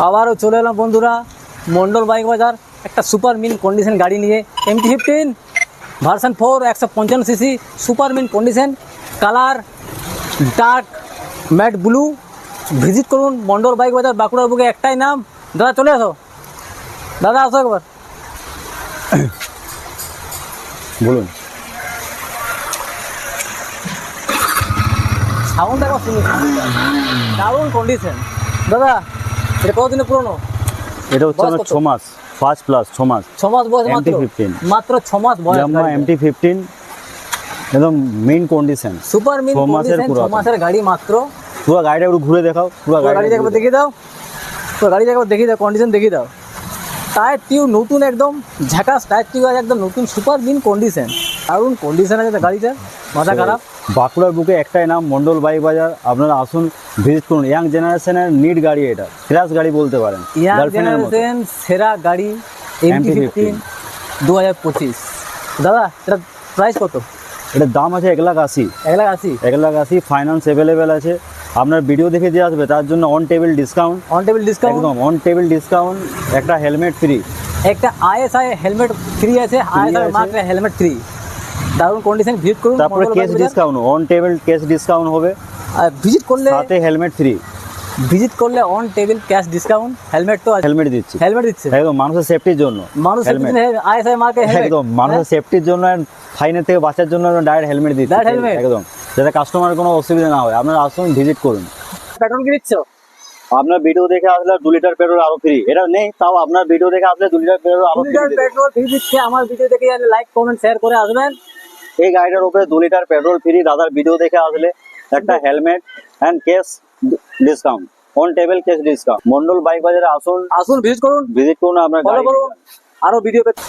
আবারও চলে এলাম বন্ধুরা মন্ডল বাইক বাজার একটা সুপার মিন কন্ডিশন গাড়ি নিয়ে MT-15 version 4 155 CC super mint condition colour dark matte blue. Visit করুন মন্ডল বাইক বাজার বাঁকুড়ার বুকে, একটাই নাম। দাদা চলে আসো, দাদা আসো একবার। বলুন। সাউন্ডটা একবার শুনুন, দারুণ কন্ডিশন। দাদা এটা কতদিনে পুরনো? এটা হচ্ছে আমার 6 মাস, ফার্স্ট প্লাস 6 মাস। 6 মাস বয়স মাত্র? MT-15 মাত্র 6 মাস বয়স। ইয়ামাহা MT-15 একদম মেইন কন্ডিশন, সুপার মিন 6 মাসের কন্ডিশন, পুরো 6 মাসের গাড়ি মাত্র। পুরো গাড়িটা একটু ঘুরে দেখাও, পুরো গাড়ি একবার দেখিয়ে দাও, পুরো গাড়ি একবার দেখিয়ে দাও, কন্ডিশন দেখিয়ে দাও। টায়ার টিউব নতুন, একদম ঝাকাস টায়ার টিউব আছে, একদম নতুন সুপার মিন কন্ডিশন, দারুণ কন্ডিশন আছে গাড়িটা, মাথা খারাপ। বাঁকুড়ার বুকে একটাই নাম মন্ডল বাইক বাজার। আপনারা আসুন, ভিজিট করুন। ইয়াং জেনারেশনের নিড গাড়ি, এটা ক্রাশ গাড়ি বলতে পারেন। ইয়াং গার্লফ্রেন্ডের মতো জেনারেশন সেরা গাড়ি MT-15 2025। দাদা এটা প্রাইস কত? এটার দাম আছে 1,80,000। 1,80,000? 1,80,000 ফাইন্যান্স অ্যাভেলেবেল আছে। আপনার ভিডিও দেখে দিয়ে আসবে, তার জন্য on table discount. On table discount? একদম অন টেবিল ডিসকাউন্ট। একটা হেলমেট ফ্রি, একটা ISI হেলমেট ফ্রি আছে, ISI মার্কের হেলমেট ফ্রি, দারুণ কন্ডিশন। ভিজিট করুন। তারপরে case discount, on table case discount হবে। আর ভিজিট করলে সাথে হেলমেট ফ্রি। ভিজিট করলে on table cash discount, helmet তো আছে, হেলমেট দিচ্ছি, হেলমেট দিচ্ছে একদম মানুষের সেফটির জন্য। মানুষ হেলমেট ISI মার্কের হেলমেট, একদম মানুষের সেফটির জন্য, ফাইনের থেকে বাঁচার জন্য ডাইরেক্ট হেলমেট দিচ্ছি। Direct helmet? একদম, যাতে কাস্টমারের কোনো অসুবিধা না হয়। আপনারা আসুন, ভিজিট করুন। পেট্রোল কি দিচ্ছ? আপনার ভিডিও দেখে আসলে 2 লিটার পেট্রোল আরো ফ্রি। এটা নেই, তাও আপনার ভিডিও দেখে আসলে 2 লিটার পেট্রোল আরো ফ্রি। পেট্রোল ফ্রি দিচ্ছে। আমার ভিডিও দেখে লাইক কমেন্ট শেয়ার করে আসবেন। এই গাড়িটার উপরে 2 লিটার পেট্রোল ফ্রি। দাদার ভিডিও দেখে আসলে একটা helmet and case discount, on table case discount. Mondal bike বাজারে আসুন, আসুন ভিজিট করুন, ভিজিট করুন, আপনার ফলো গাড়ি করুন, আরো ভিডিও পেতে।